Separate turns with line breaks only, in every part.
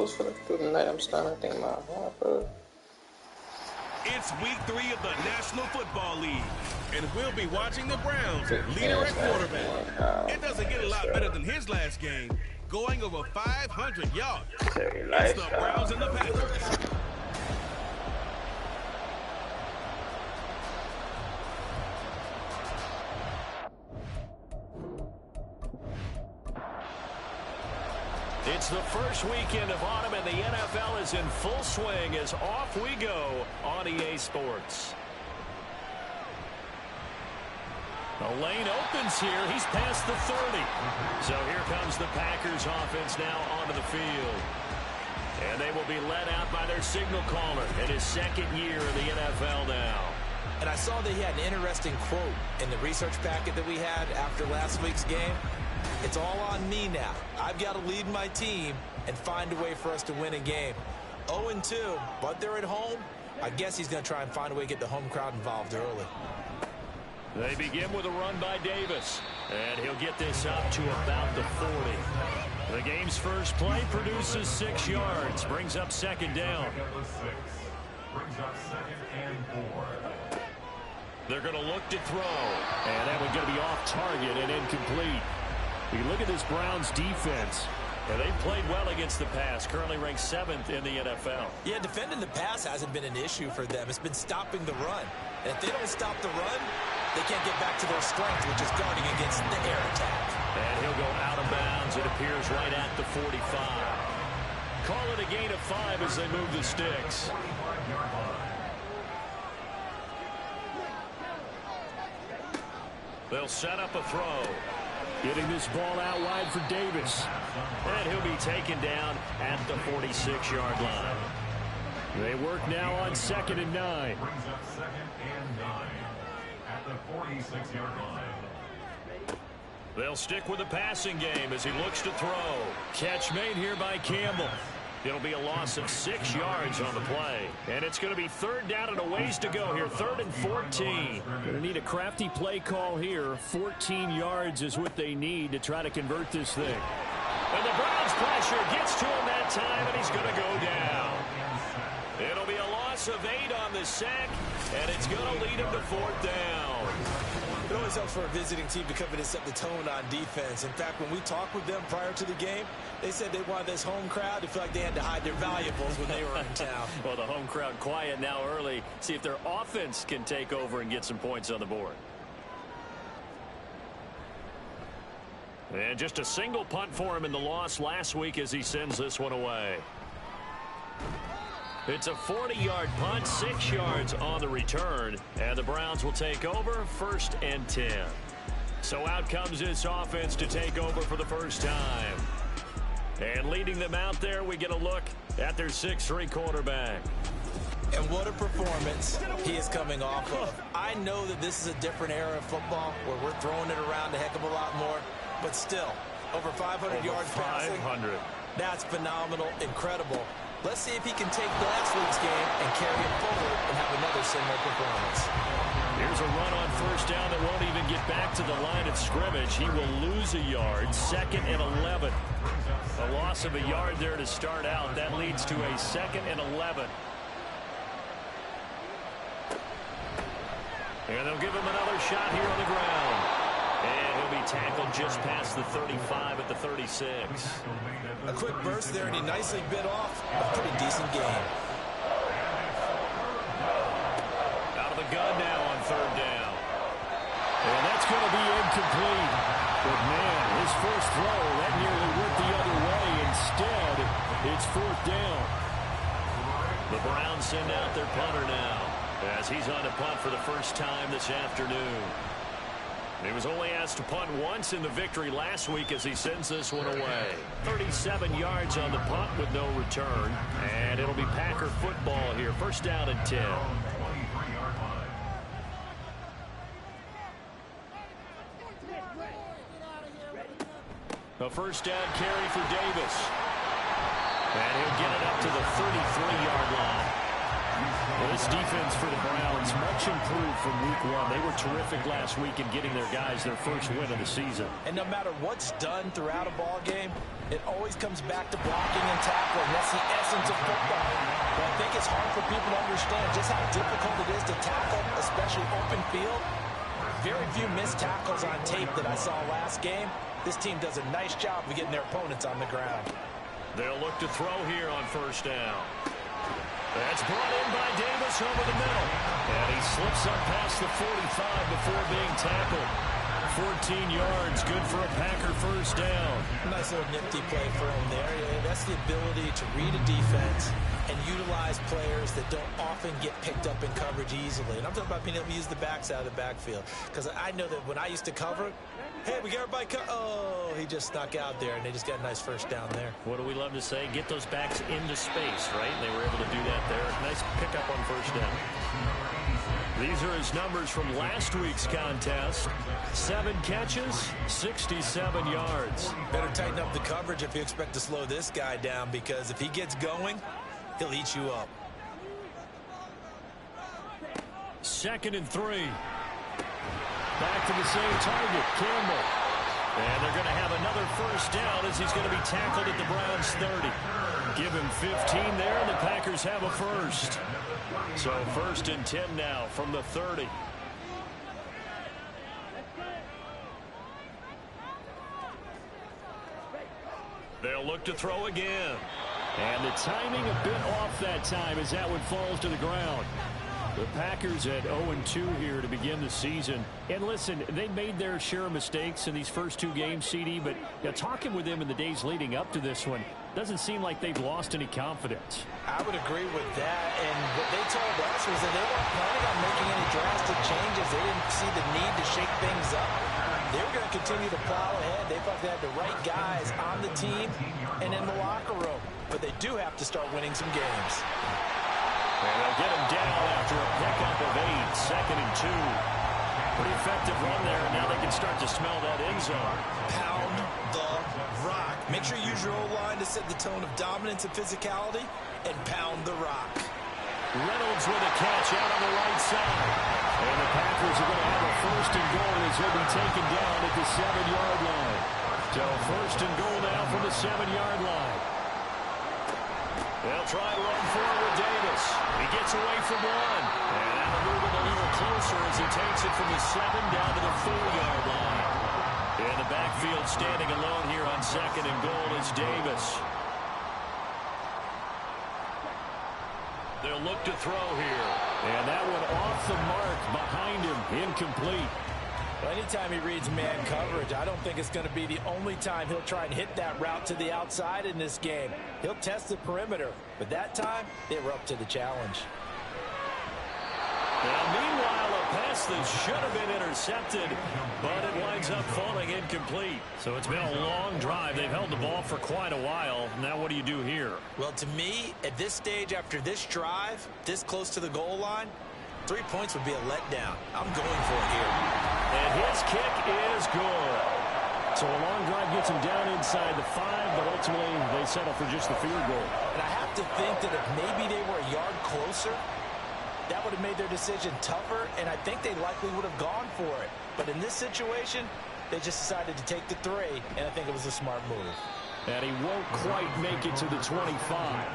close for through the night. I'm starting to think about
It's week 3 of the National Football League, and we'll be watching the Browns, leader at quarterback. It doesn't get a lot better than his last game, going over 500 yards. It's the Browns and the Packers.
It's the first weekend of autumn, and the NFL is in full swing as off we go on EA Sports. The lane opens here. He's past the 30. So here comes the Packers offense now onto the field. And they will be led out by their signal caller in his second year in the NFL now.
And I saw that he had an interesting quote in the research packet that we had after last week's game. It's all on me now. I've got to lead my team and find a way for us to win a game. 0-2, but they're at home. I guess he's going to try and find a way to get the home crowd involved early.
They begin with a run by Davis, and he'll get this up to about the 40. The game's first play produces 6 yards, brings up second down. They're going to look to throw, and that one's going to be off target and incomplete. You look at this Browns defense, and they've played well against the pass, currently ranked 7th in the NFL.
Yeah, defending the pass hasn't been an issue for them. It's been stopping the run. And if they don't stop the run, they can't get back to their strength, which is guarding against the air attack.
And he'll go out of bounds. It appears right at the 45. Call it a gain of 5 as they move the sticks. They'll set up a throw. Getting this ball out wide for Davis. And he'll be taken down at the 46-yard line. They work now on 2nd and 9.
Brings up 2nd and 9 at the 46-yard line.
They'll stick with the passing game as he looks to throw. Catch made here by Campbell. It'll be a loss of 6 yards on the play. And it's going to be 3rd down and a ways to go here. 3rd and 14. Going to need a crafty play call here. 14 yards is what they need to try to convert this thing. And the Browns pressure gets to him that time, and he's going to go down. It'll be a loss of 8 on the sack, and it's going to lead him to 4th down.
It always helps for a visiting team to come in and set the tone on defense. In fact, when we talked with them prior to the game, they said they wanted this home crowd to feel like they had to hide their valuables when they were in town.
Well, the home crowd quiet now early. See if their offense can take over and get some points on the board. And just a single punt for him in the loss last week as he sends this one away. It's a 40-yard punt, 6 yards on the return, and the Browns will take over 1st and 10. So out comes this offense to take over for the first time. And leading them out there, we get a look at their 6'3" quarterback.
And what a performance he is coming off of. I know that this is a different era of football where we're throwing it around a heck of a lot more, but still, over 500 yards passing.
500.
That's phenomenal, incredible. Let's see if he can take last week's game and carry it forward and have another similar performance.
Here's a run on 1st down that won't even get back to the line of scrimmage. He will lose a yard, 2nd and 11. A loss of a yard there to start out. That leads to a 2nd and 11. And they'll give him another shot here on the ground. And he'll be tackled just past the 35 at the 36.
A quick burst there, and he nicely bit off a pretty decent game.
Out of the gun now on 3rd down. And that's going to be incomplete. But, man, his first throw, that nearly went the other way. Instead, it's 4th down. The Browns send out their punter now as he's on to punt for the first time this afternoon. He was only asked to punt once in the victory last week as he sends this one away. 37 yards on the punt with no return. And it'll be Packer football here. 1st down and 10. A 1st down carry for Davis. And he'll get it up to the 33-yard line. Well, this defense for the Browns, much improved from week 1. They were terrific last week in getting their guys their first win of the season.
And no matter what's done throughout a ball game, it always comes back to blocking and tackling. That's the essence of football. But I think it's hard for people to understand just how difficult it is to tackle, especially open field. Very few missed tackles on tape that I saw last game. This team does a nice job of getting their opponents on the ground.
They'll look to throw here on first down. That's brought in by Davis over the middle. And he slips up past the 45 before being tackled. 14 yards, good for a Packer first down.
Nice little nifty play for him there. Yeah, that's the ability to read a defense and utilize players that don't often get picked up in coverage easily. And I'm talking about being able to use the backs out of the backfield. Because I know that when I used to cover, hey, we got everybody oh, he just snuck out there, and they just got a nice first down there.
What do we love to say? Get those backs into space, right? And they were able to do that there. Nice pickup on first down. These are his numbers from last week's contest. 7 catches, 67 yards.
Better tighten up the coverage if you expect to slow this guy down, because if he gets going, he'll eat you up.
2nd and 3. Back to the same target, Campbell. And they're going to have another first down as he's going to be tackled at the Browns' 30. Give him 15 there, and the Packers have a first. So 1st and 10 now from the 30. They'll look to throw again. And the timing a bit off that time as that one falls to the ground. The Packers at 0-2 here to begin the season. And listen, they made their share of mistakes in these first 2 games, CD, but talking with them in the days leading up to this one, doesn't seem like they've lost any confidence.
I would agree with that, and what they told us was that they weren't planning on making any drastic changes. They didn't see the need to shake things up. They were going to continue to plow ahead. They thought they had the right guys on the team and in the locker room, but they do have to start winning some games.
And they'll get him down after a pickup of 8, 2nd and 2. Pretty effective run there, and now they can start to smell that end zone.
Pound the rock. Make sure you use your O-line to set the tone of dominance and physicality, and pound the rock.
Reynolds with a catch out on the right side. And the Packers are going to have a 1st and goal as he'll be taken down at the 7-yard line. So 1st and goal now from the 7-yard line. They'll try to run forward with Davis. He gets away from one. And that'll move it a little closer as he takes it from the 7 down to the 4-yard line. In the backfield, standing alone here on 2nd and goal is Davis. They'll look to throw here. And that one off the mark behind him. Incomplete.
Well, anytime he reads man coverage, I don't think it's going to be the only time he'll try and hit that route to the outside in this game. He'll test the perimeter, but that time they were up to the challenge.
Now, meanwhile, a pass that should have been intercepted, but it winds up falling incomplete. So it's been a long drive. They've held the ball for quite a while. Now what do you do here?
Well, to me, at this stage, after this drive, this close to the goal line, 3 points would be a letdown. I'm going for it here.
And his kick is good. So a long drive gets him down inside the 5, but ultimately they settle for just the field goal.
And I have to think that if maybe they were a yard closer, that would have made their decision tougher, and I think they likely would have gone for it. But in this situation, they just decided to take the 3, and I think it was a smart move.
And he won't quite make it to the 25.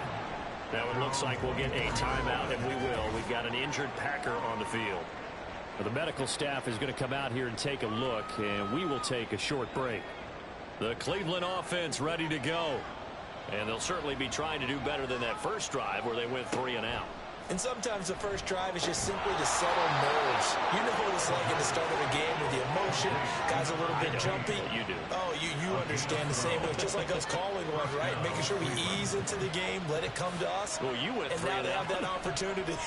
Now it looks like we'll get a timeout, and we will. We've got an injured Packer on the field. The medical staff is going to come out here and take a look, and we will take a short break. The Cleveland offense ready to go. And they'll certainly be trying to do better than that first drive where they went 3 and out.
And sometimes the first drive is just simply to settle nerves. You know what it's like at the start of a game with the emotion. Guys a little bit jumpy.
You do.
Oh, you understand the same way. Just like us calling one, right? Making sure we ease into the game, let it come to us.
Well, you went 3 and out.
And now they have that opportunity.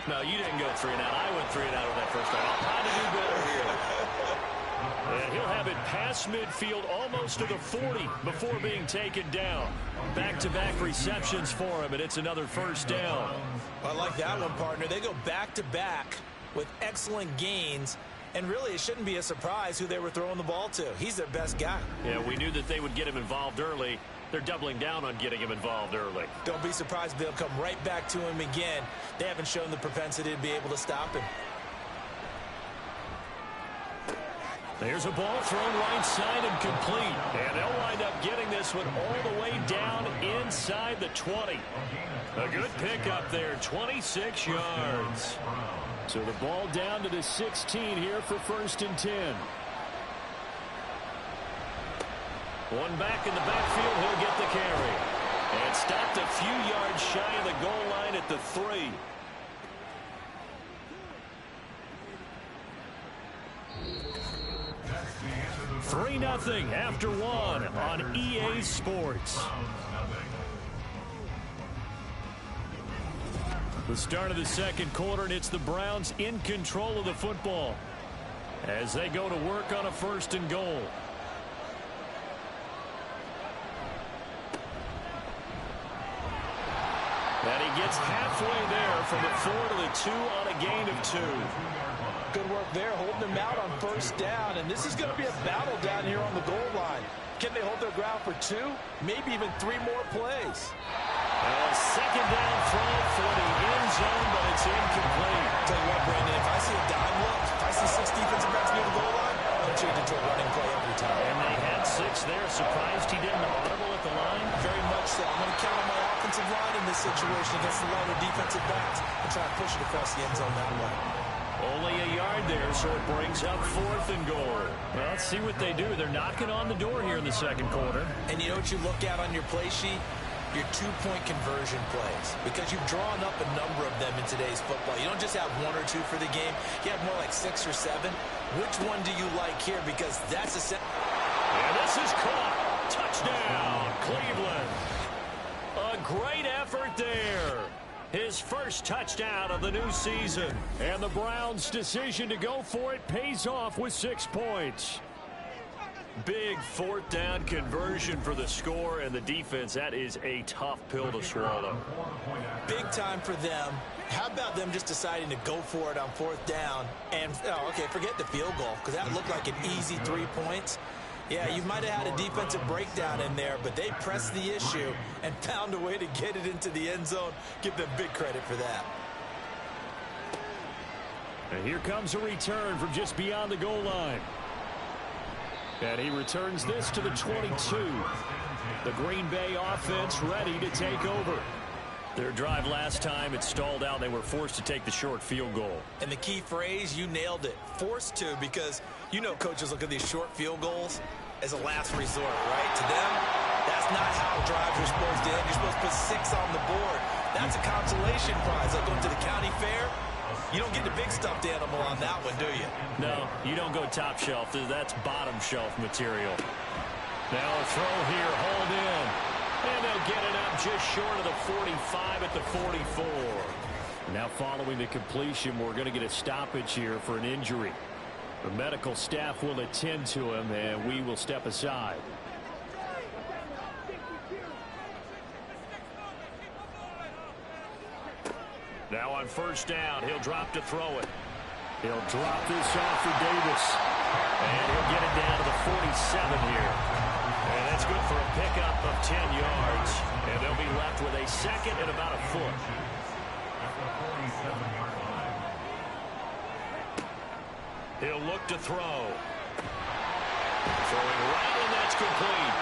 No, you didn't go 3 and out. I went 3 and out on that first drive. I'll try to do better here. And he'll have it past midfield almost to the 40 before being taken down. Back-to-back receptions for him, and it's another first down.
I like that one, partner. They go back-to-back with excellent gains, and really it shouldn't be a surprise who they were throwing the ball to. He's their best guy.
Yeah, we knew that they would get him involved early, They're doubling down on getting him involved early.
Don't be surprised if they'll come right back to him again. They haven't shown the propensity to be able to stop him.
There's a ball thrown right side and complete. And they'll wind up getting this one all the way down inside the 20. A good pickup there, 26 yards. So the ball down to the 16 here for 1st and 10. One back in the backfield, he'll get the carry. And stopped a few yards shy of the goal line at the 3. Three 3-0 after one on EA Sports. The start of the second quarter, and it's the Browns in control of the football as they go to work on a 1st and goal. And he gets halfway there from the 4 to the 2 on a gain of 2.
Good work there, holding them out on 1st down, and this is going to be a battle down here on the goal line. Can they hold their ground for 2, maybe even 3 more plays?
A second down throw for the end zone, but it's incomplete.
Tell you what, Brandon, if I see a dime look, if I see 6 defensive backs near the goal line, I'm change it to a running play every time.
And they had 6 there. Surprised he didn't audible at the line?
Very much so. I'm going to count on my offensive line in this situation against the lighter defensive backs and try to push it across the end zone that way.
Only a yard there, so it brings up 4th and goal. Well, let's see what they do. They're knocking on the door here in the second quarter.
And you know what you look at on your play sheet? Your 2-point conversion plays, because you've drawn up a number of them in today's football. You don't just have 1 or 2 for the game. You have more like 6 or 7. Which one do you like here? Because that's a...
And this is caught. Touchdown, Cleveland. A great effort there. His first touchdown of the new season. And the Browns' decision to go for it pays off with 6 points. Big 4th down conversion for the score, and the defense, that is a tough pill to swallow.
Big time for them. How about them just deciding to go for it on 4th down? And, oh, okay, forget the field goal, because that looked like an easy 3 points. Yeah, you might have had a defensive breakdown in there, but they pressed the issue and found a way to get it into the end zone. Give them big credit for that.
And here comes a return from just beyond the goal line. And he returns this to the 22. The Green Bay offense ready to take over. Their drive last time, it stalled out. They were forced to take the short field goal.
And the key phrase, you nailed it. Forced to, because you know coaches look at these short field goals as a last resort, right? To them, that's not how drives are supposed to end. You're supposed to put 6 on the board. That's a consolation prize. Like going to the county fair. You don't get the big stuffed animal on that one, do you?
No, you don't go top shelf. That's bottom shelf material. Now a throw here, hauled in. And they'll get it up just short of the 45 at the 44. Now following the completion, we're going to get a stoppage here for an injury. The medical staff will attend to him, and we will step aside. Now on 1st down, he'll drop to throw it. He'll drop this off for Davis. And he'll get it down to the 47 here. And that's good for a pickup of 10 yards. And they'll be left with a 2nd and about a foot. He'll look to throw. Throwing right, and that's complete.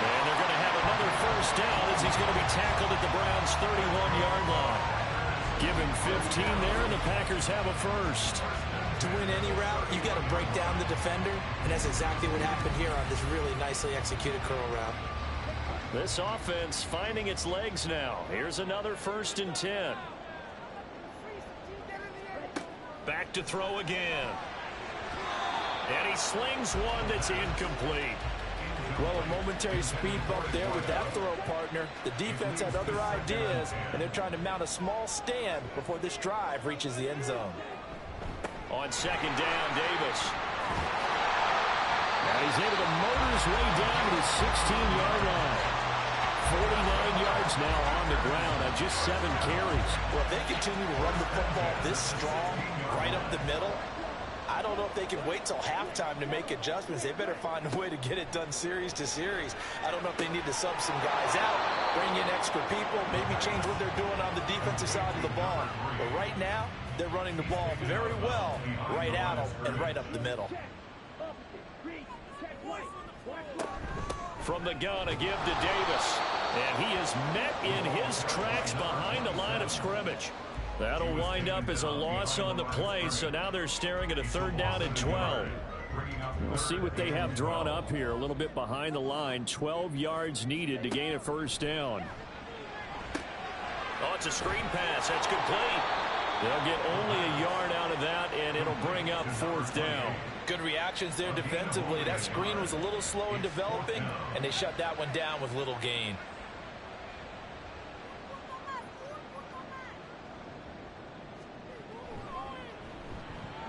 And they're going to have another 1st down as he's going to be tackled at the Browns' 31-yard line. Give him 15 there, and the Packers have a 1st.
To win any route, you've got to break down the defender, and that's exactly what happened here on this really nicely executed curl route.
This offense finding its legs now. Here's another 1st and 10. Back to throw again. And he slings one that's incomplete.
Well, a momentary speed bump there with that throw, partner. The defense had other ideas, and they're trying to mount a small stand before this drive reaches the end zone.
On 2nd down, Davis. And he's able to motor his way down to the 16-yard line. 49 yards now on the ground on just 7 carries.
Well, if they continue to run the football this strong, right up the middle, I don't know if they can wait till halftime to make adjustments. They better find a way to get it done series to series. I don't know if they need to sub some guys out, bring in extra people, maybe change what they're doing on the defensive side of the ball. But right now, they're running the ball very well right at them and right up the middle.
From the gun, a give to Davis. And he is met in his tracks behind the line of scrimmage. That'll wind up as a loss on the play, so now they're staring at a 3rd down and 12. We'll see what they have drawn up here, a little bit behind the line. 12 yards needed to gain a 1st down. Oh, it's a screen pass. That's complete. They'll get only a yard out of that, and it'll bring up 4th down.
Good reactions there defensively. That screen was a little slow in developing, and they shut that one down with little gain.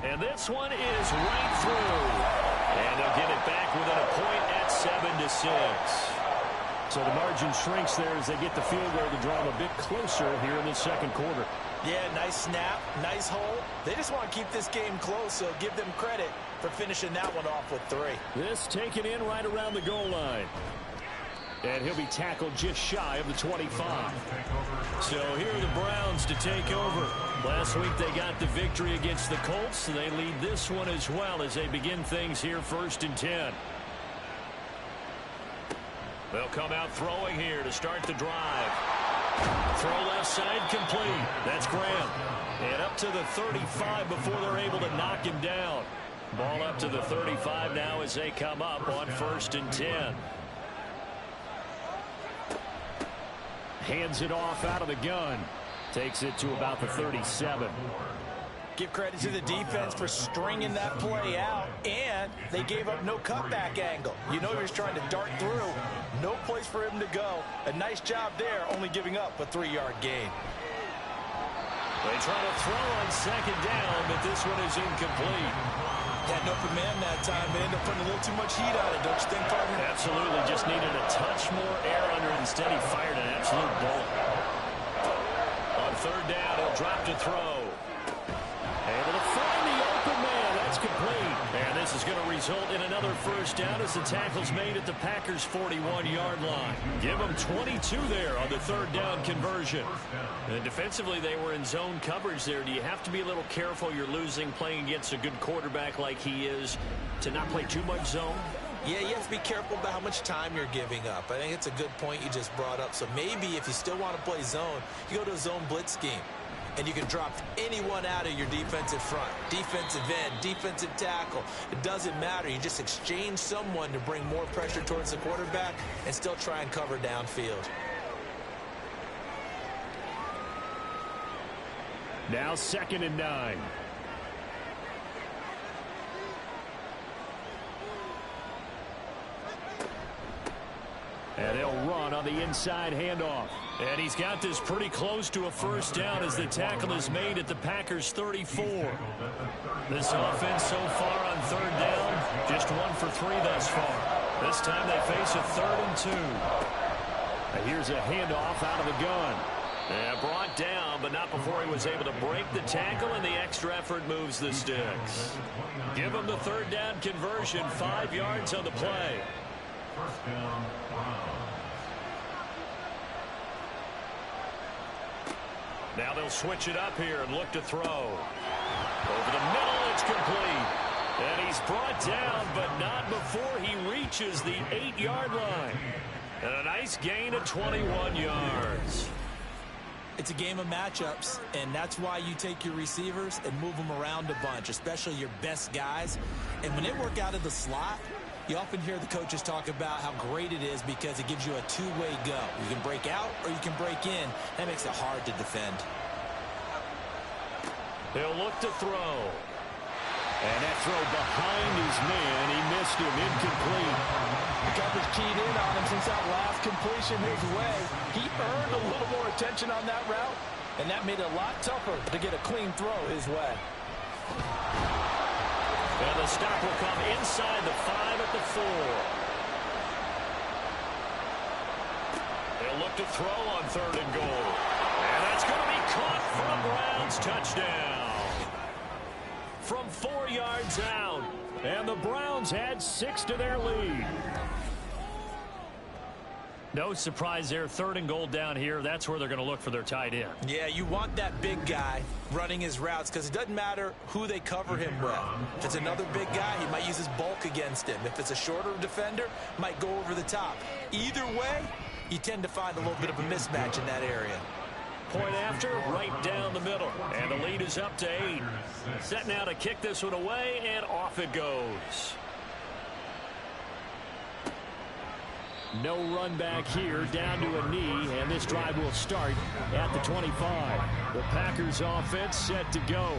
And this one is right through. And they'll get it back within a point at 7-6. So the margin shrinks there as they get the field goal to draw them a bit closer here in the 2nd quarter.
Yeah, nice snap, nice hole. They just want to keep this game close, so give them credit for finishing that one off with 3.
This taken in right around the goal line. And he'll be tackled just shy of the 25. So here are the Browns to take over. Last week they got the victory against the Colts, so they lead this one as well as they begin things here 1st and 10. They'll come out throwing here to start the drive. Throw left side complete. That's Graham. And up to the 35 before they're able to knock him down. Ball up to the 35 now as they come up on 1st and 10. Hands it off out of the gun. Takes it to about the 37.
Give credit to the defense for stringing that play out, and they gave up no cutback angle. You know he was trying to dart through. No place for him to go. A nice job there, only giving up a 3-yard gain.
They try to throw on 2nd down, but this one is incomplete.
Had no command that time. They ended up putting a little too much heat on it, don't you think, partner?
Absolutely. Just needed a touch more air under it. Instead, he fired an absolute bullet. On 3rd down, he'll drop to throw. Able to find the open man. That's complete. And this is going to result in another 1st down as the tackle's made at the Packers' 41-yard line. Give them 22 there on the 3rd down conversion. And defensively, they were in zone coverage there. Do you have to be a little careful? You're losing playing against a good quarterback like he is to not play too much zone?
Yeah, you have to be careful about how much time you're giving up. I think it's a good point you just brought up. So maybe if you still want to play zone, you go to a zone blitz scheme. And you can drop anyone out of your defensive front, defensive end, defensive tackle. It doesn't matter. You just exchange someone to bring more pressure towards the quarterback and still try and cover downfield.
Now 2nd and 9. And they'll run on the inside handoff. And he's got this pretty close to a 1st down as the tackle is made at the Packers' 34. This offense so far on 3rd down, just 1 for 3 thus far. This time they face a 3rd and 2. And here's a handoff out of the gun. And brought down, but not before he was able to break the tackle, and the extra effort moves the sticks. Give him the 3rd down conversion, 5 yards on the play.
1st down, Browns.
Now they'll switch it up here and look to throw. Over the middle, it's complete. And he's brought down, but not before he reaches the 8-yard line. And a nice gain of 21 yards.
It's a game of matchups, and that's why you take your receivers and move them around a bunch, especially your best guys. And when they work out of the slot, you often hear the coaches talk about how great it is because it gives you a two-way go. You can break out or you can break in. That makes it hard to defend.
He'll look to throw. And that throw behind his man. He missed him. Incomplete.
The coverage keyed in on him since that last completion his way. He earned a little more attention on that route, and that made it a lot tougher to get a clean throw his way.
And the stop will come inside the 5 at the 4. They'll look to throw on 3rd and goal. And that's going to be caught for a Browns touchdown. from 4 yards out. And the Browns add 6 to their lead. No surprise there, 3rd and goal down here. That's where they're going to look for their tight end.
Yeah, you want that big guy running his routes because it doesn't matter who they cover him with. If it's another big guy, he might use his bulk against him. If it's a shorter defender, might go over the top. Either way, you tend to find a little bit of a mismatch in that area.
Point after, right down the middle. And the lead is up to 8. Set now to kick this one away, and off it goes. No run back here, down to a knee, and this drive will start at the 25. The Packers offense set to go.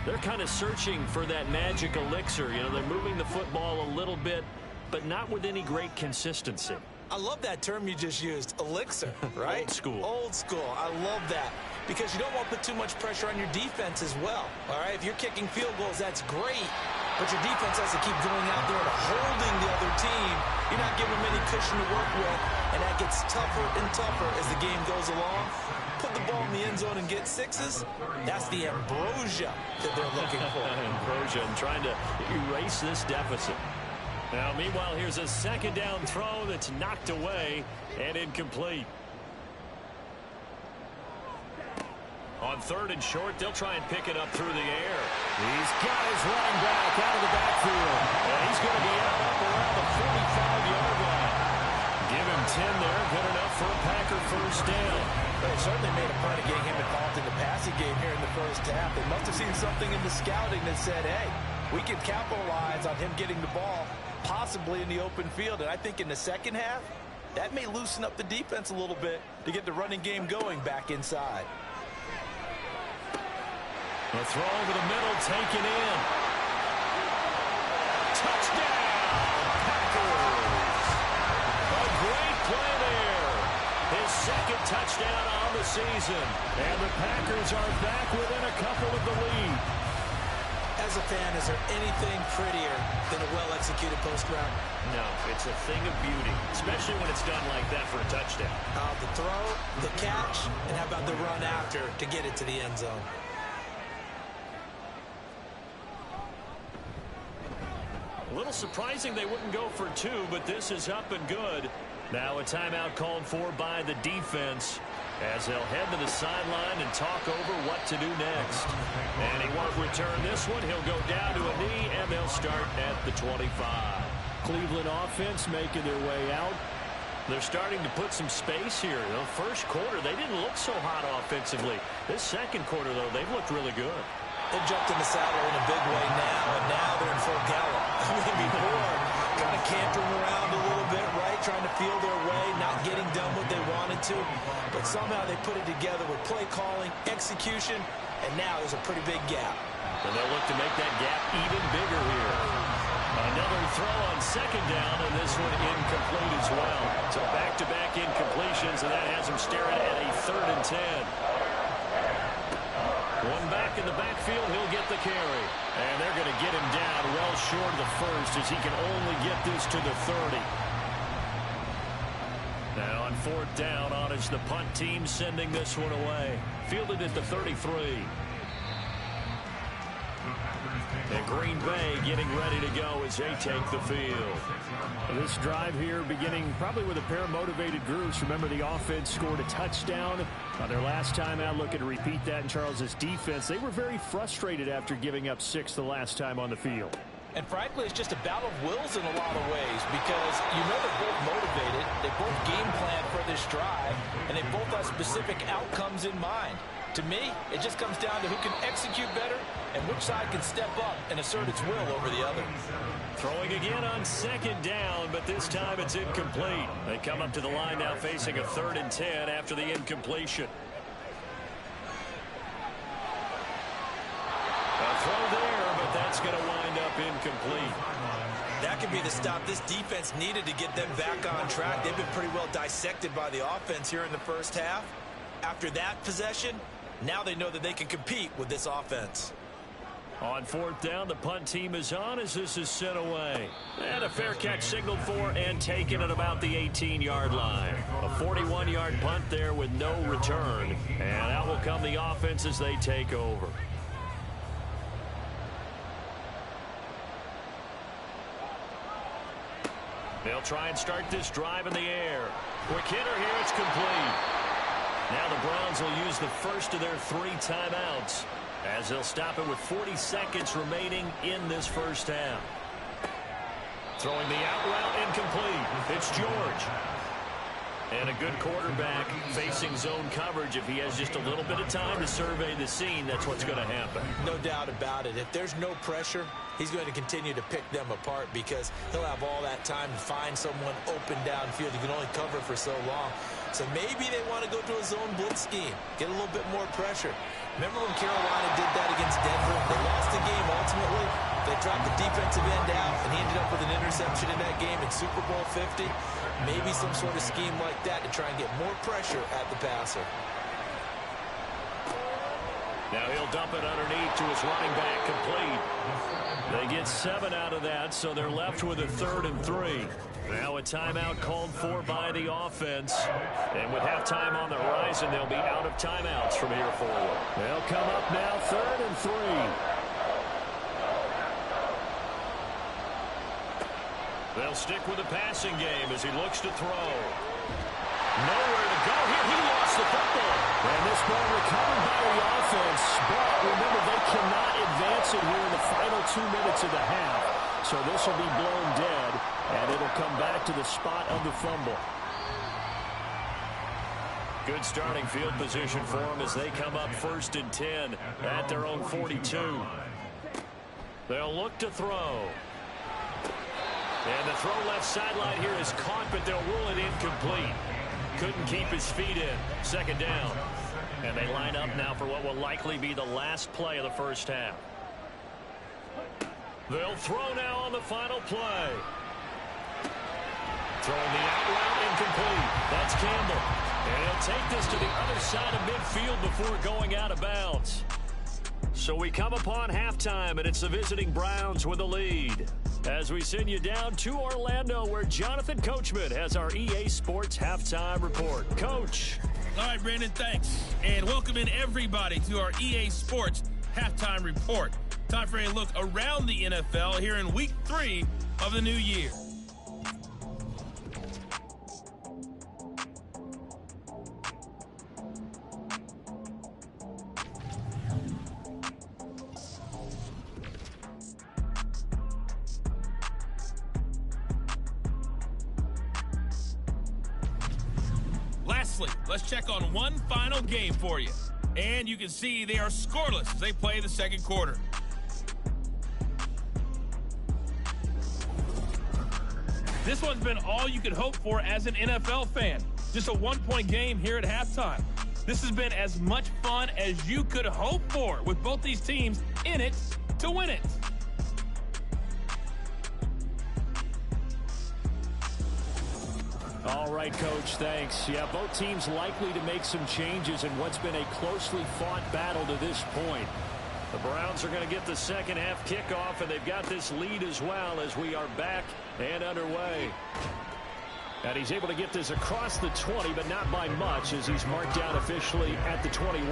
They're kind of searching for that magic elixir. You know, they're moving the football a little bit, but not with any great consistency.
I love that term you just used, elixir, right?
Old school.
Old school. I love that because you don't want to put too much pressure on your defense as well, all right? If you're kicking field goals, that's great, but your defense has to keep going out there and holding the other team. You're not giving them any cushion to work with, and that gets tougher and tougher as the game goes along. Put the ball in the end zone and get 6s. That's the ambrosia that they're looking for.
Ambrosia and trying to erase this deficit. Now, meanwhile, here's a 2nd down throw that's knocked away and incomplete. On 3rd and short, they'll try and pick it up through the air. He's got his running back out of the backfield. And he's going to be out up around the 45-yard line. Give him 10 there. Good enough for a Packer first down.
They certainly made a point of getting him involved in the passing game here in the first half. They must have seen something in the scouting that said, hey, we can capitalize on him getting the ball possibly in the open field. And I think in the second half, that may loosen up the defense a little bit to get the running game going back inside.
The throw over the middle, taken in. Touchdown, Packers! A great play there. His 2nd touchdown on the season. And the Packers are back within a couple of the lead.
As a fan, is there anything prettier than a well-executed post route?
No, it's a thing of beauty, especially when it's done like that for a touchdown.
The throw, the catch, and how about the run after to get it to the end zone?
A little surprising they wouldn't go for 2, but this is up and good. Now a timeout called for by the defense as they'll head to the sideline and talk over what to do next. And he won't return this one. He'll go down to a knee, and they'll start at the 25. Cleveland offense making their way out. They're starting to put some space here. The first quarter, they didn't look so hot offensively. This second quarter, though, they've looked really good.
They jumped in the saddle in a big way now, and now they're in full gallop. I mean, before, kind of cantering around a little bit, right, trying to feel their way, not getting done what they wanted to. But somehow they put it together with play calling, execution, and now there's a pretty big gap.
And they'll look to make that gap even bigger here. Another throw on 2nd down, and this one incomplete as well. So back-to-back incompletions, and that has them staring at a 3rd and 10. One back in the backfield, he'll get the carry. And they're going to get him down well short of the first as he can only get this to the 30. Now on 4th down, on is the punt team sending this one away. Fielded at the 33. And Green Bay getting ready to go as they take the field. This drive here beginning probably with a pair of motivated groups. Remember, the offense scored a touchdown on their last time out. Looking to repeat that in Charles's defense. They were very frustrated after giving up 6 the last time on the field.
And frankly, it's just a battle of wills in a lot of ways because you know they're both motivated. They both game plan for this drive, and they both have specific outcomes in mind. To me, it just comes down to who can execute better and which side can step up and assert its will over the other.
Throwing again on 2nd down, but this time it's incomplete. They come up to the line now facing a 3rd and 10 after the incompletion. A throw there, but that's going to wind up incomplete.
That could be the stop this defense needed to get them back on track. They've been pretty well dissected by the offense here in the first half. After that possession, now they know that they can compete with this offense.
On 4th down, the punt team is on as this is sent away. And a fair catch signaled for and taken at about the 18-yard line. A 41-yard punt there with no return. And out will come the offense as they take over. They'll try and start this drive in the air. Quick hitter here. It's complete. Now the Browns will use the first of their 3 timeouts as they'll stop it with 40 seconds remaining in this first half. Throwing the out route incomplete. It's George. And a good quarterback facing zone coverage. If he has just a little bit of time to survey the scene, that's what's going to happen.
No doubt about it. If there's no pressure, he's going to continue to pick them apart because he'll have all that time to find someone open downfield. He can only cover for so long. So maybe they want to go to a zone blitz scheme, get a little bit more pressure. Remember when Carolina did that against Denver? They lost the game ultimately. They dropped the defensive end out, and he ended up with an interception in that game in Super Bowl 50. Maybe some sort of scheme like that to try and get more pressure at the passer.
Now he'll dump it underneath to his running back, complete. They get 7 out of that, so they're left with a 3rd and 3. Now a timeout called for by the offense. And with halftime on the horizon, they'll be out of timeouts from here forward. They'll come up now 3rd and 3. They'll stick with the passing game as he looks to throw. Nowhere to go here. He lost the football. And this ball recovered by the offense. But remember, they cannot advance it here in the final 2 minutes of the half. So this will be blown dead, and it'll come back to the spot of the fumble. Good starting field position for them as they come up 1st and 10 at their own 42. They'll look to throw. And the throw left sideline here is caught, but they'll rule it incomplete. Couldn't keep his feet in. 2nd down. And they line up now for what will likely be the last play of the first half. They'll throw now on the final play. Throwing the out route incomplete. That's Campbell. And he'll take this to the other side of midfield before going out of bounds. So we come upon halftime, and it's the visiting Browns with a lead. As we send you down to Orlando, where Jonathan Coachman has our EA Sports Halftime Report. Coach.
All right, Brandon, thanks. And welcome in everybody to our EA Sports Halftime Report. Time for a look around the NFL here in Week 3 of the new year. Lastly, let's check on one final game for you. And you can see they are scoreless as they play the second quarter. This one's been all you could hope for as an NFL fan. Just a one-point game here at halftime. This has been as much fun as you could hope for, with both these teams in it to win it.
All right, Coach, thanks. Yeah, both teams likely to make some changes in what's been a closely fought battle to this point. The Browns are going to get the second half kickoff, and they've got this lead as well as we are back and underway. And he's able to get this across the 20, but not by much, as he's marked down officially at the 21.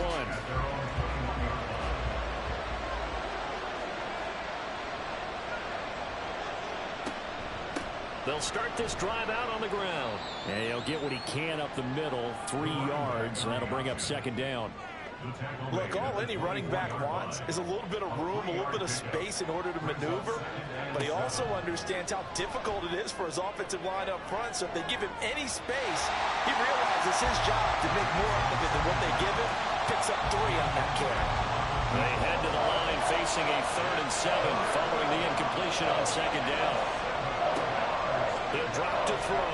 They'll start this drive out on the ground. And he'll get what he can up the middle, 3 yards, and that'll bring up 2nd down.
Look, all any running back wants is a little bit of room, a little bit of space in order to maneuver. But he also understands how difficult it is for his offensive line up front. So if they give him any space, he realizes his job to make more out of it than what they give him. Picks up 3 on that carry.
They head to the line facing a 3rd and 7 following the incompletion on 2nd down. He'll drop to throw.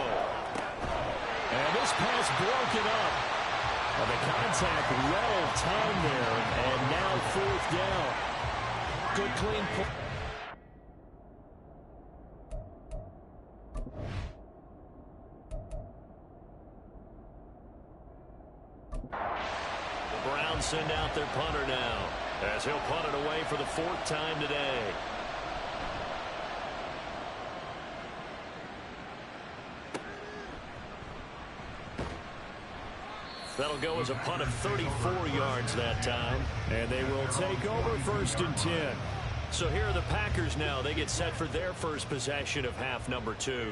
And this pass broken up. Well, the contact well timed there, and now 4th down.
Good clean play.
The Browns send out their punter now, as he'll punt it away for the 4th time today. That'll go as a punt of 34 yards that time. And they will take over 1st and 10. So here are the Packers now. They get set for their first possession of half number 2.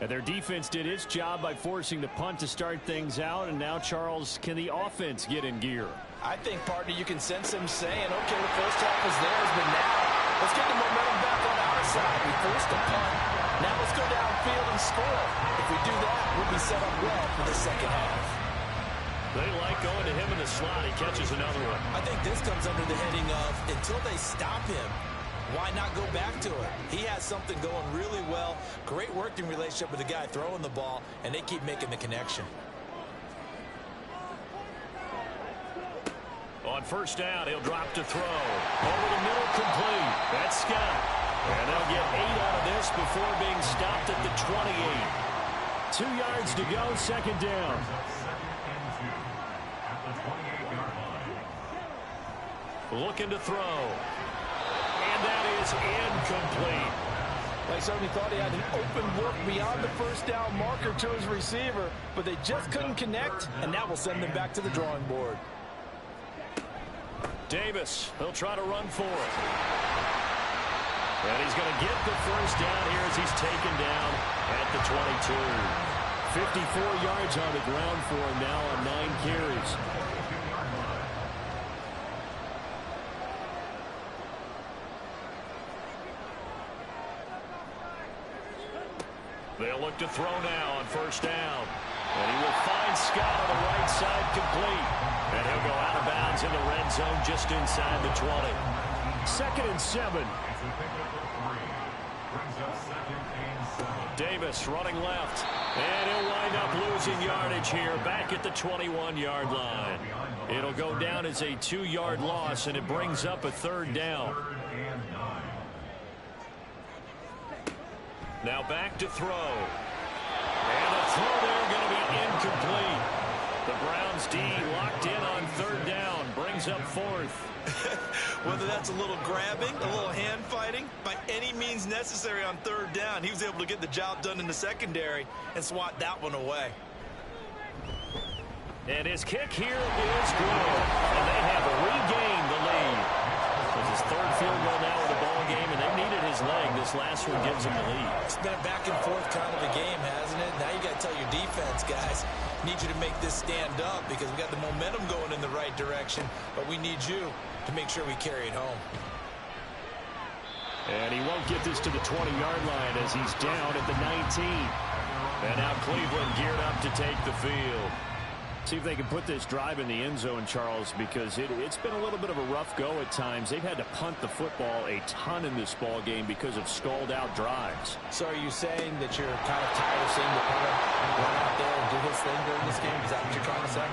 And their defense did its job by forcing the punt to start things out. And now, Charles, can the offense get in gear?
I think, partner, you can sense him saying, okay, the first half is theirs, but now let's get the momentum back on our side. We forced a punt. Now let's go downfield and score. If we do that, we'll be set up well for the second half.
They like going to him in the slot. He catches another one.
I think this comes under the heading of until they stop him, why not go back to it? He has something going really well. Great working relationship with the guy throwing the ball, and they keep making the connection.
On first down, he'll drop to throw. Over the middle, complete. That's Scott. And they'll get 8 out of this before being stopped at the 28. 2 yards to go, second down. Looking to throw. And that is incomplete.
They certainly thought he had an open look beyond the first down marker to his receiver, but they just couldn't connect, and that will send them back to the drawing board.
Davis, he'll try to run for it. And he's going to get the first down here as he's taken down at the 22. 54 yards on the ground for him now on 9 carries. They'll look to throw now on first down. And he will find Scott on the right side, complete. And he'll go out of bounds in the red zone just inside the 20. 2nd and 7. Davis running left. And he'll wind up losing yardage here back at the 21-yard line. It'll go down as a 2-yard loss, and it brings up a 3rd down. Now back to throw. And the throw there going to be incomplete. The Browns D locked in on 3rd down. Brings up 4th.
Whether that's a little grabbing, a little hand fighting, by any means necessary on 3rd down, he was able to get the job done in the secondary and swat that one away.
And his kick here is good. And they have regained the lead. It's his 3rd field goal now in the ball game, and they needed his leg. This last one gives them the lead.
It's been a back and forth kind of a game, hasn't it? Now you got to tell your defense, guys, need you to make this stand up because we got the momentum going in the right direction, but we need you to make sure we carry it home.
And he won't get this to the 20-yard line as he's down at the 19. And now Cleveland geared up to take the field. See if they can put this drive in the end zone, Charles, because it's been a little bit of a rough go at times. They've had to punt the football a ton in this ball game because of stalled-out drives.
So are you saying that you're kind of tired of seeing the punter run out there and do his thing during this game? Is that what you're trying to say?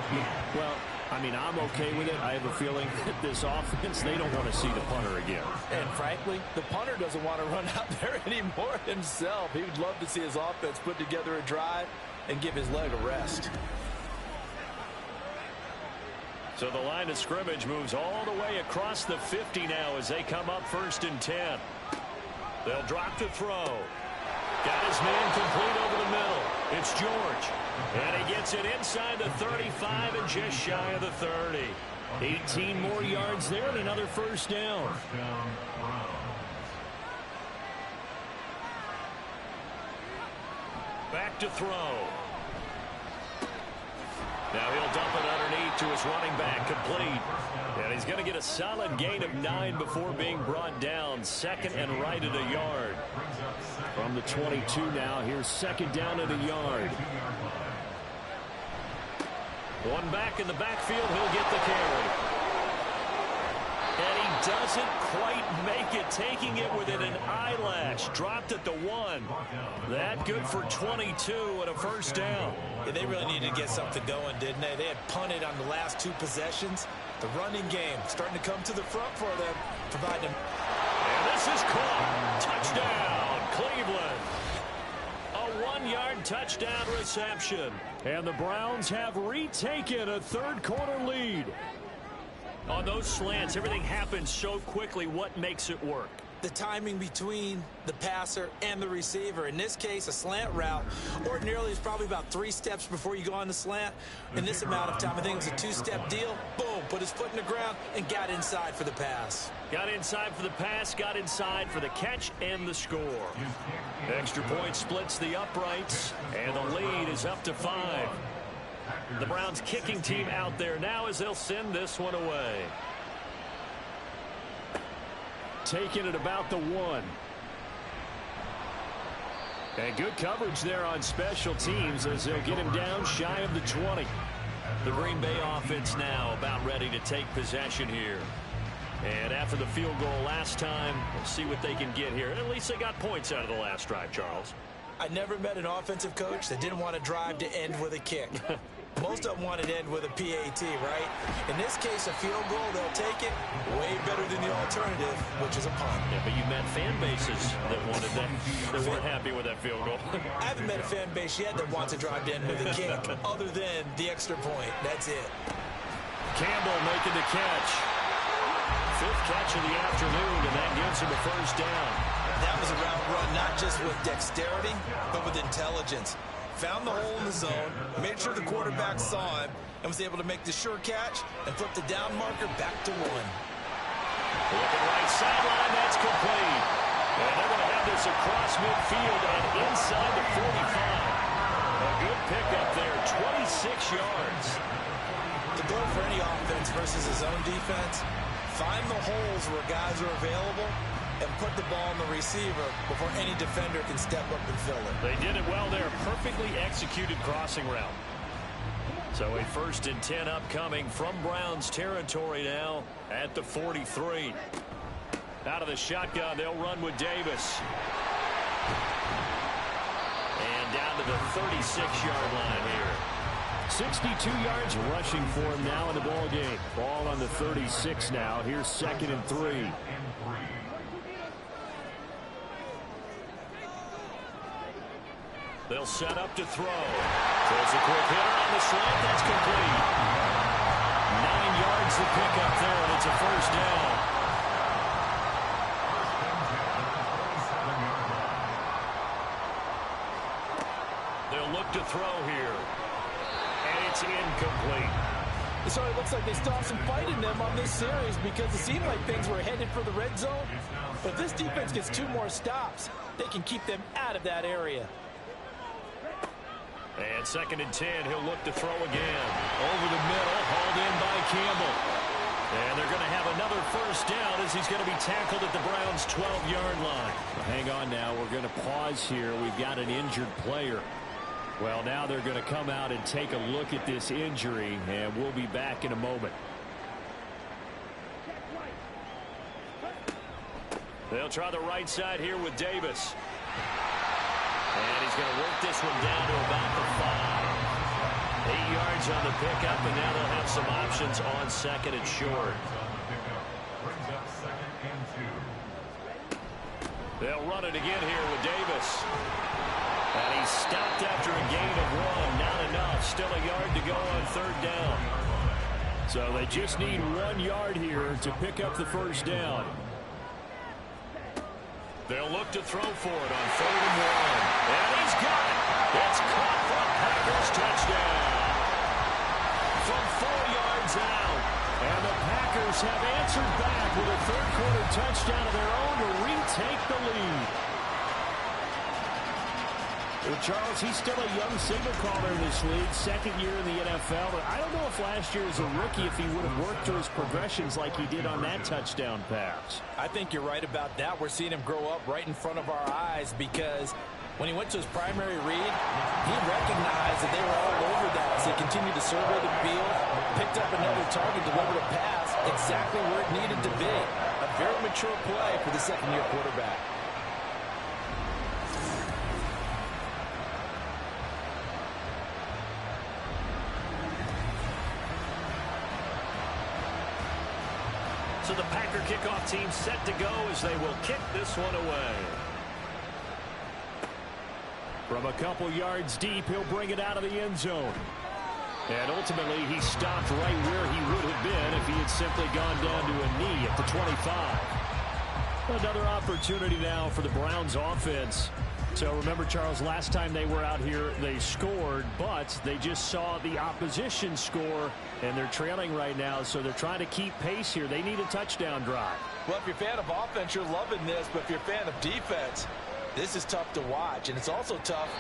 Well, I mean, I'm okay with it. I have a feeling that this offense, they don't want to see the punter again.
And frankly, the punter doesn't want to run out there anymore himself. He would love to see his offense put together a drive and give his leg a rest.
So the line of scrimmage moves all the way across the 50 now as they come up 1st and 10. They'll drop to throw. Got his man complete over the middle. It's George. And he gets it inside the 35 and just shy of the 30. 18 more yards there and another first down. Back to throw. Now he'll dump it underneath to his running back, complete. And he's going to get a solid gain of 9 before being brought down. 2nd and right at a yard. From the 22 now, here's 2nd down at a yard. One back in the backfield, he'll get the carry. And he doesn't quite make it, taking it within an eyelash. Dropped at the 1. That good for 22 and a first down.
Yeah, they really needed to get something going, didn't they? They had punted on the last 2 possessions. The running game starting to come to the front for them, providing them.
And this is caught. Touchdown, Cleveland. A 1-yard touchdown reception. And the Browns have retaken a 3rd quarter lead. On those slants, everything happens so quickly. What makes it work?
The timing between the passer and the receiver. In this case, a slant route ordinarily is probably about 3 steps before you go on the slant. In this amount of time, I think it's a 2-step deal. Boom, put his foot in the ground, and got inside for the pass.
Got inside for the pass, got inside for the catch and the score. Extra point splits the uprights, and the lead is up to 5. The Browns kicking team out there now as they'll send this one away. Taking it about the 1. And good coverage there on special teams as they'll get him down shy of the 20. The Green Bay offense now about ready to take possession here. And after the field goal last time, we'll see what they can get here. At least they got points out of the last drive, Charles.
I never met an offensive coach that didn't want to drive to end with a kick. Most of them want to end with a PAT, right? In this case, a field goal, they'll take it. Way better than the alternative, which is a punt.
Yeah, but you met fan bases that wanted that, that weren't happy with that field goal.
I haven't met a fan base yet that wants to drive to end with a kick, other than the extra point. That's it.
Campbell making the catch. 5th catch of the afternoon, and that gives him a first down.
That was a route run, not just with dexterity, but with intelligence. Found the hole in the zone, made sure the quarterback saw him, and was able to make the sure catch and flip the down marker back to 1.
Looking right sideline, that's complete. And they're going to have this across midfield and inside the 45. A good pickup there, 26 yards.
The goal for any offense versus his own defense, find the holes where guys are available and put the ball in the receiver before any defender can step up and fill it.
They did it well there. Perfectly executed crossing route. So a 1st and 10 upcoming from Browns territory now at the 43. Out of the shotgun, they'll run with Davis. And down to the 36-yard line here. 62 yards rushing for him now in the ball game. Ball on the 36 now. Here's 2nd and 3. They'll set up to throw. Throws a quick hitter on the slant. That's complete. 9 yards to pick up there, and it's a first down. They'll look to throw here. And it's incomplete.
So it looks like they still have some fight in them on this series because it seemed like things were headed for the red zone. But if this defense gets 2 more stops, they can keep them out of that area.
And 2nd and 10, he'll look to throw again. Over the middle, hauled in by Campbell. And they're going to have another first down as he's going to be tackled at the Browns' 12-yard line.
Hang on now. We're going to pause here. We've got an injured player. Well, now they're going to come out and take a look at this injury, and we'll be back in a moment.
They'll try the right side here with Davis. And he's going to work this one down to about the 5. 8 yards on the pickup, and now they'll have some options on 2nd and short. They'll run it again here with Davis. And he's stopped after a gain of 1. Not enough. Still a yard to go on 3rd down.
So they just need 1 yard here to pick up the first down.
They'll look to throw for it on 3rd and 1. And he's got it. It's caught for a Packers touchdown. From 4 yards out. And the Packers have answered back with a 3rd-quarter touchdown of their own to retake the lead.
Well, Charles, he's still a young signal caller in this league, 2nd year in the NFL. But I don't know if last year as a rookie if he would have worked through his progressions like he did on that touchdown pass.
I think you're right about that. We're seeing him grow up right in front of our eyes because when he went to his primary read, he recognized that they were all over that as he continued to survey the field, picked up another target, delivered a pass exactly where it needed to be. A very mature play for the 2nd-year quarterback.
So the Packer kickoff team set to go as they will kick this one away.
From a couple yards deep, he'll bring it out of the end zone. And ultimately, he stopped right where he would have been if he had simply gone down to a knee at the 25. Another opportunity now for the Browns offense So remember, Charles, last time they were out here, they scored, but they just saw the opposition score, and they're trailing right now, so they're trying to keep pace here. They need a touchdown drive.
Well, if you're a fan of offense, you're loving this, but if you're a fan of defense, this is tough to watch, and it's also tough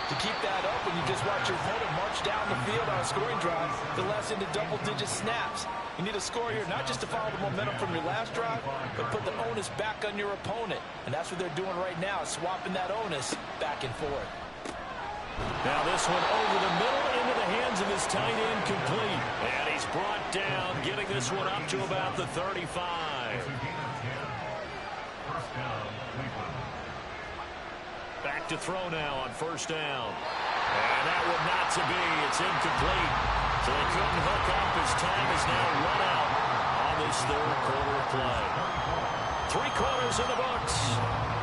to keep that up when you just watch your opponent march down the field on a scoring drive to last into double-digit snaps. You need a score here, not just to follow the momentum from your last drive, but put the onus back on your opponent. And that's what they're doing right now, swapping that onus back and forth.
Now this one over the middle into the hands of his tight end, complete. And he's brought down, getting this one up to about the 35. Back to throw now on first down. And that one not to be. It's incomplete. So they couldn't hook up as time is now run out on this third quarter of play. 3 quarters in the books.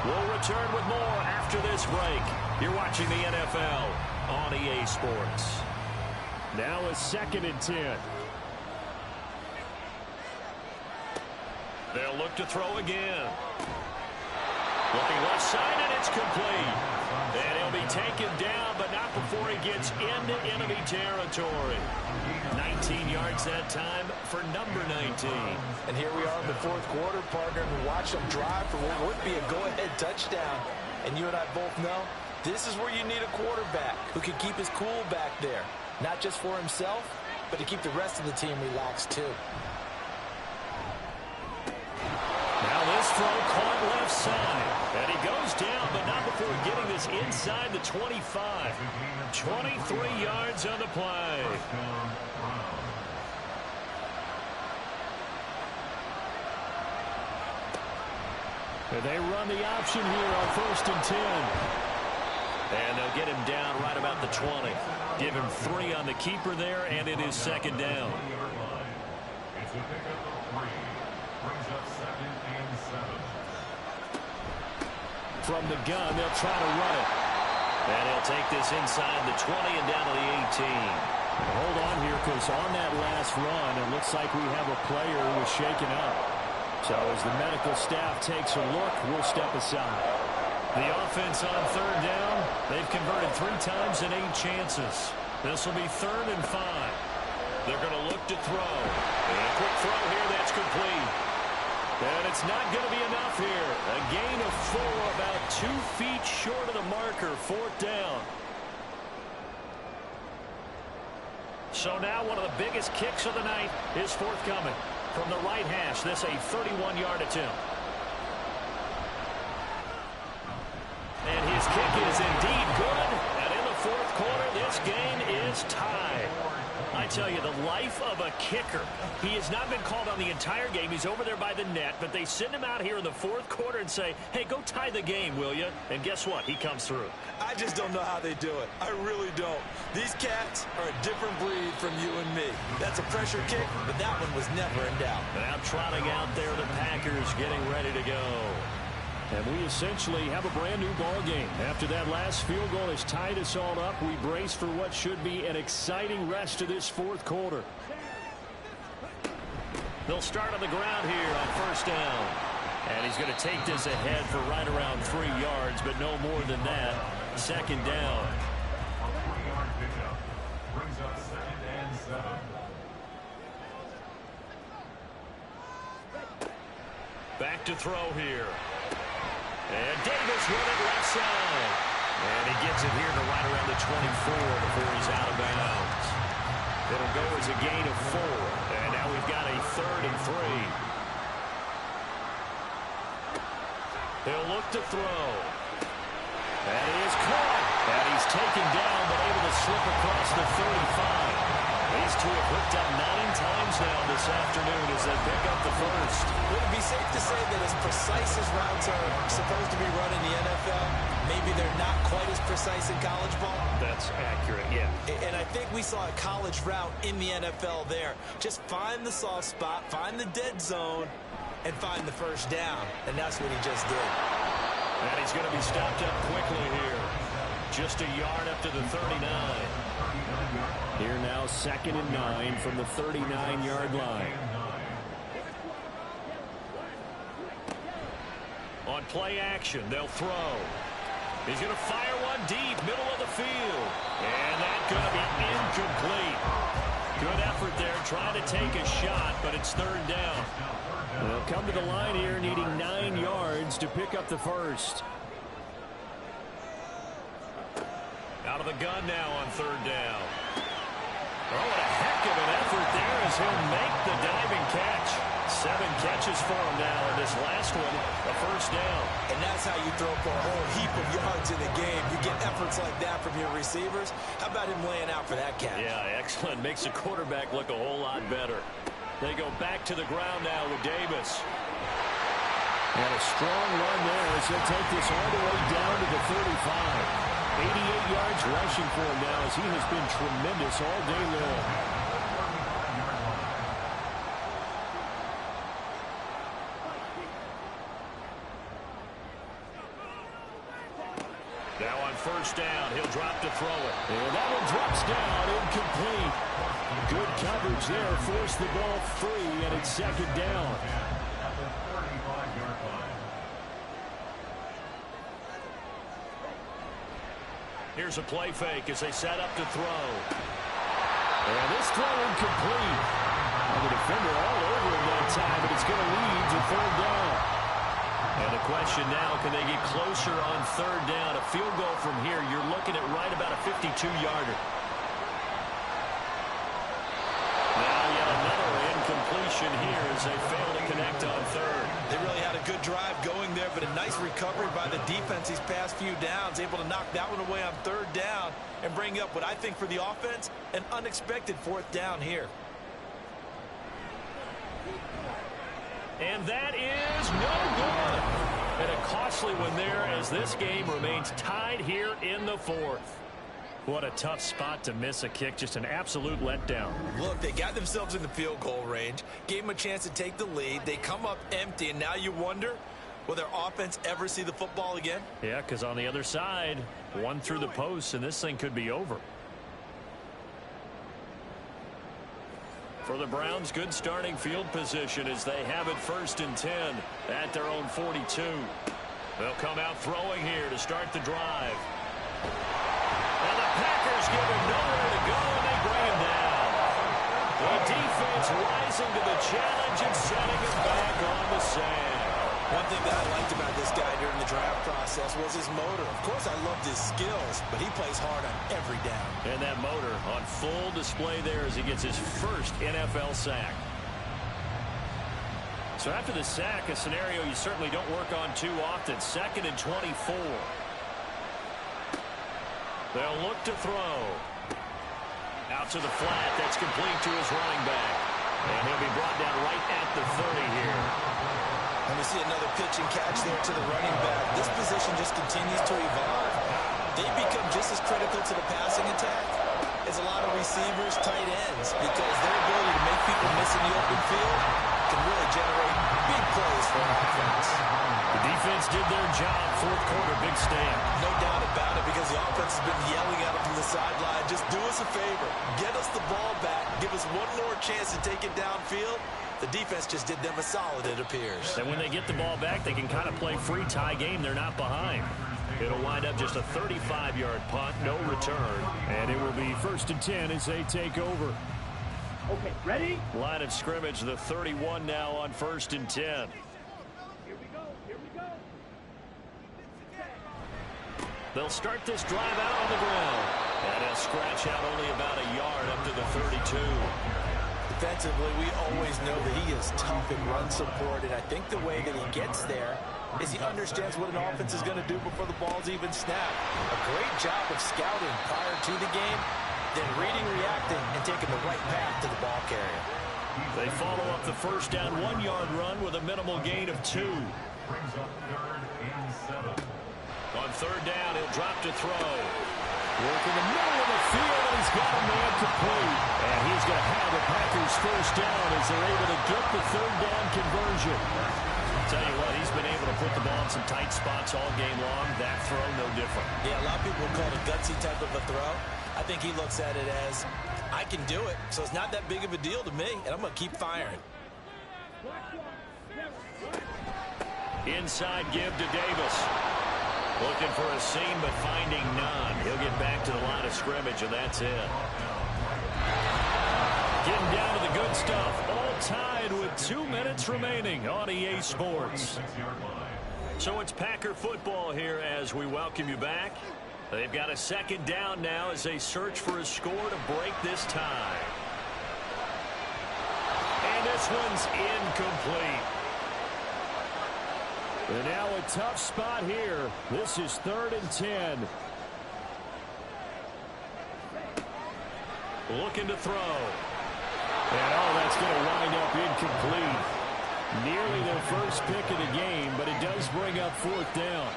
We'll return with more after this break. You're watching the NFL on EA Sports. Now a 2nd and 10. They'll look to throw again. Looking left side, and it's complete. And he'll be taken down, but not before he gets into enemy territory. 19 yards that time for number 19.
And here we are in the 4th quarter, partner, and we watch them drive for what would be a go-ahead touchdown. And you and I both know this is where you need a quarterback who can keep his cool back there. Not just for himself, but to keep the rest of the team relaxed too.
Now this throw caught left side. And he goes down, but not before getting this inside the 25. 23 yards on the play. And they run the option here on 1st and 10. And they'll get him down right about the 20. Give him 3 on the keeper there, and it is 2nd down.
It's a pickup of 3. Brings up 2nd and 7.
From the gun, they'll try to run it. And he'll take this inside the 20 and down to the 18. Hold on here, because on that last run, it looks like we have a player who was shaken up. So as the medical staff takes a look, we'll step aside. The offense on 3rd down, they've converted 3 times and 8 chances. This will be 3rd and 5. They're going to look to throw. And a quick throw here, that's complete. And it's not going to be enough here. A gain of 4, about 2 feet short of the marker, 4th down. So now one of the biggest kicks of the night is forthcoming. From the right hash, this a 31-yard attempt. And his kick is indeed good. And in the 4th quarter, this game is tied. I tell you, the life of a kicker. He has not been called on the entire game. He's over there by the net, but they send him out here in the 4th quarter and say, hey, go tie the game, will you? And guess what? He comes through.
I just don't know how they do it. I really don't. These cats are a different breed from you and me. That's a pressure kick, but that one was never in doubt.
Now trotting out there, the Packers getting ready to go. And we essentially have a brand new ball game. After that last field goal has tied us all up, we brace for what should be an exciting rest of this 4th quarter. They'll start on the ground here on 1st down. And he's going to take this ahead for right around 3 yards, but no more than that. 2nd down.
A 3-yard pickup brings up 2nd and 7.
Back to throw here. And Davis with it left side. And he gets it here to right around the 24 before he's out of bounds. It'll go as a gain of 4. And now we've got a 3rd and 3. They'll look to throw. That is caught. And he's taken down, but able to slip across the 35. These two have hooked up 9 times now this afternoon as they pick up the 1st.
Would it be safe to say that as precise as routes are supposed to be run in the NFL, maybe they're not quite as precise in college ball?
That's accurate, yeah.
And I think we saw a college route in the NFL there. Just find the soft spot, find the dead zone, and find the 1st down. And that's what he just did.
And he's going to be stopped up quickly here. Just a yard up to the 39. Here now 2nd and 9 from the 39-yard line. On play action, they'll throw. He's going to fire one deep, middle of the field. And that's going to be incomplete. Good effort there, trying to take a shot, but it's third down. They'll come to the line here, needing 9 yards to pick up the first. Out of the gun now on third down. Oh, what a heck of an effort there as he'll make the diving catch. 7 catches for him now, and this last one, a first down.
And that's how you throw for a whole heap of yards in the game. You get efforts like that from your receivers. How about him laying out for that catch?
Yeah, excellent. Makes the quarterback look a whole lot better. They go back to the ground now with Davis.
And a strong run there as he'll take this all the way down to the 35. 88 yards rushing for him now as he has been tremendous all day long.
Now on first down, he'll drop to throw it.
And that one drops down, incomplete. Good coverage there, forced the ball free, and it's second down.
Here's a play fake as they set up to throw.
And this throw incomplete. And the defender all over him that time, but it's going to lead to third down.
And the question now, can they get closer on third down? A field goal from here, you're looking at right about a 52-yarder. Now yet another incompletion here as they fail to connect on third.
They really had a good drive going there, but a nice recovery by the defense these past few downs, able to knock that one away on third down and bring up what I think for the offense, an unexpected fourth down here.
And that is no good. And a costly one there as this game remains tied here in the fourth. What a tough spot to miss a kick. Just an absolute letdown.
Look, they got themselves in the field goal range, gave them a chance to take the lead. They come up empty, and now you wonder, will their offense ever see the football again?
Yeah, because on the other side, one through the post, and this thing could be over. For the Browns, good starting field position as they have it 1st and 10 at their own 42. They'll come out throwing here to start the drive. And the Packers give him nowhere to go, and they bring him down. The defense rising to the challenge and setting him back on the sand.
One thing that I liked about this guy during the draft process was his motor. Of course, I loved his skills, but he plays hard on every down.
And that motor on full display there as he gets his first NFL sack. So after the sack, a scenario you certainly don't work on too often. 2nd and 24. They'll look to throw. Out to the flat. That's complete to his running back. And he'll be brought down right at the 30 here.
And we see another pitch and catch there to the running back. This position just continues to evolve. They become just as critical to the passing attack as a lot of receivers, tight ends, because their ability to make people miss in the open field can really generate big plays for an offense.
The defense did their job. 4th quarter, big stand.
No doubt about it, because the offense has been yelling at them from the sideline. Just do us a favor. Get us the ball back. Give us one more chance to take it downfield. The defense just did them a solid, it appears.
And when they get the ball back, they can kind of play free tie game. They're not behind. It'll wind up just a 35-yard punt, no return.
And it will be 1st and 10 as they take over.
Okay, ready?
Line of scrimmage, the 31 now on 1st and 10.
Here we go, here we go.
They'll start this drive out on the ground. And a scratch out only about a yard up to the 32.
Defensively, we always know that he is tough in run support, and I think the way that he gets there is he understands what an offense is going to do before the ball's even snapped. A great job of scouting prior to the game, then reading, reacting, and taking the right path to the ball carrier.
They follow up the first down 1-yard run with a minimal gain of 2.
Brings up 3rd and 7.
On third down, he'll drop to throw.
Work in the middle of the field, and he's got a man complete. And he's going to have the Packers first down as they're able to get the third down conversion.
I'll tell you what, he's been able to put the ball in some tight spots all game long. That throw, no different.
Yeah, a lot of people call it a gutsy type of a throw. I think he looks at it as, I can do it, so it's not that big of a deal to me, and I'm going to keep firing.
Inside give to Davis. Looking for a seam, but finding none. He'll get back to the line of scrimmage, and that's it. Getting down to the good stuff. All tied with 2 minutes remaining on EA Sports. So it's Packer football here as we welcome you back. They've got a second down now as they search for a score to break this tie. And this one's incomplete. And now a tough spot here. This is 3rd and 10. Looking to throw. And that's going to wind up incomplete. Nearly their first pick of the game, but it does bring up 4th down.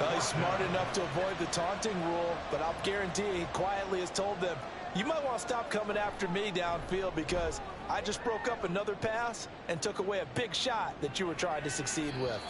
Well, he's smart enough to avoid the taunting rule, but I'll guarantee he quietly has told them, you might want to stop coming after me downfield because I just broke up another pass and took away a big shot that you were trying to succeed with.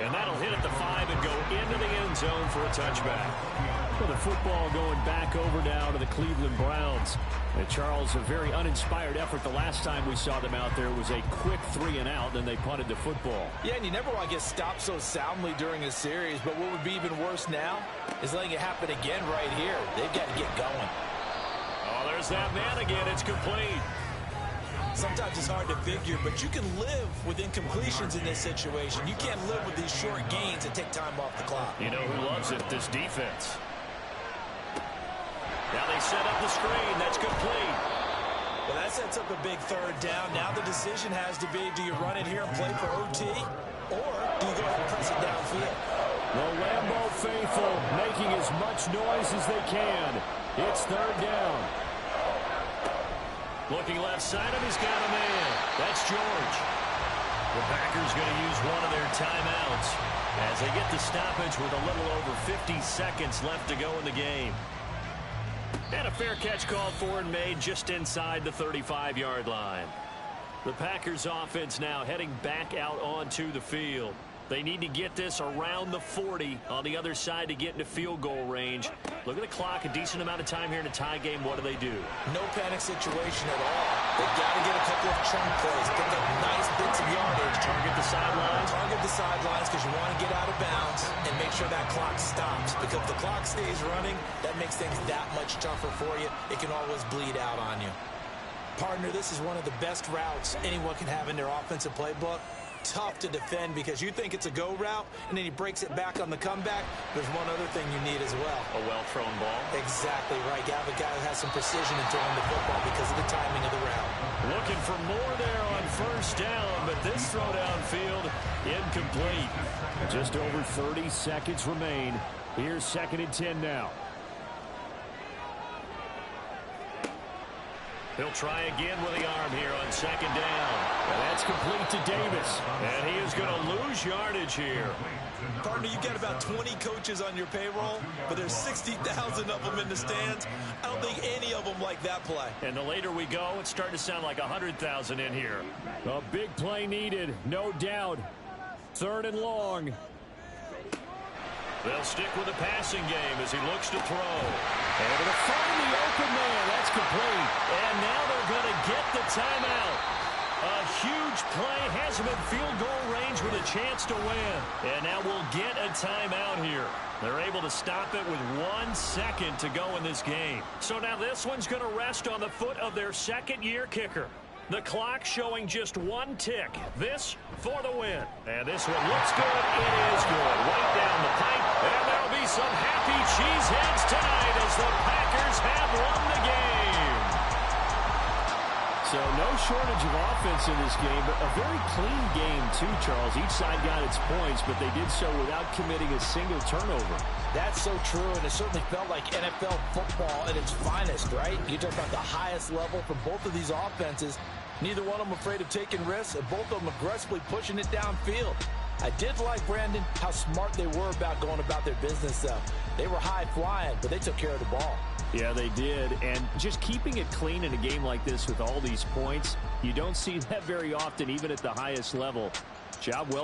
And that'll hit at the 5 and go into the end zone for a touchback. Well, the football going back over now to the Cleveland Browns. And Charles, a very uninspired effort. The last time we saw them out there was a quick 3 and out, then they punted the football.
Yeah, and you never want to get stopped so soundly during a series, but what would be even worse now is letting it happen again right here. They've got to get going.
Oh, there's that man again. It's complete.
Sometimes it's hard to figure, but you can live with incompletions in this situation. You can't live with these short gains that take time off the clock.
You know who loves it? This defense. Now they set up the screen. That's complete.
Well, that sets up a big 3rd down. Now the decision has to be, do you run it here and play for OT, or do you go ahead and press it downfield?
The Lambeau faithful making as much noise as they can. It's 3rd down. Looking left side of him, he's got a man. That's George. The Packers going to use one of their timeouts as they get the stoppage with a little over 50 seconds left to go in the game. And a fair catch called for and made just inside the 35-yard line. The Packers offense now heading back out onto the field. They need to get this around the 40 on the other side to get into field goal range. Look at the clock, a decent amount of time here in a tie game. What do they do?
No panic situation at all. They've got to get a couple of chunk plays, pick up nice bits of yardage.
Target the sidelines.
Target the sidelines because you want to get out of bounds and make sure that clock stops. Because if the clock stays running, that makes things that much tougher for you. It can always bleed out on you. Partner, this is one of the best routes anyone can have in their offensive playbook. Tough to defend because you think it's a go route, and then he breaks it back on the comeback. There's one other thing you need as well.
A well-thrown ball.
Exactly right. You have a guy who has some precision in throwing the football because of the timing of the route.
Looking for more there on 1st down, but this throw downfield incomplete. Just over 30 seconds remain. Here's 2nd and 10 now. He'll try again with the arm here on 2nd down. And that's complete to Davis. And he is going to lose yardage here.
Partner, you've got about 20 coaches on your payroll, but there's 60,000 of them in the stands. I don't think any of them like that play.
And the later we go, it's starting to sound like 100,000 in here. A big play needed, no doubt. 3rd and long. They'll stick with the passing game as he looks to throw. Able to find the open man. That's complete. And now they're going to get the timeout. A huge play has him in field goal range with a chance to win. And now we'll get a timeout here. They're able to stop it with 1 second to go in this game. So now this one's going to rest on the foot of their 2nd-year kicker. The clock showing just 1 tick. This for the win. And this one looks good. It is good. Right down the pipe. And there'll be some happy cheeseheads tonight as the Packers have won the game. So no shortage of offense in this game, but a very clean game too, Charles. Each side got its points, but they did so without committing a single turnover.
That's so true, and it certainly felt like NFL football at its finest, right? You talk about the highest level for both of these offenses. Neither one of them afraid of taking risks, and both of them aggressively pushing it downfield. I did like, Brandon, how smart they were about going about their business, though. They were high-flying, but they took care of the ball.
Yeah, they did, and just keeping it clean in a game like this with all these points, you don't see that very often, even at the highest level. Job well done.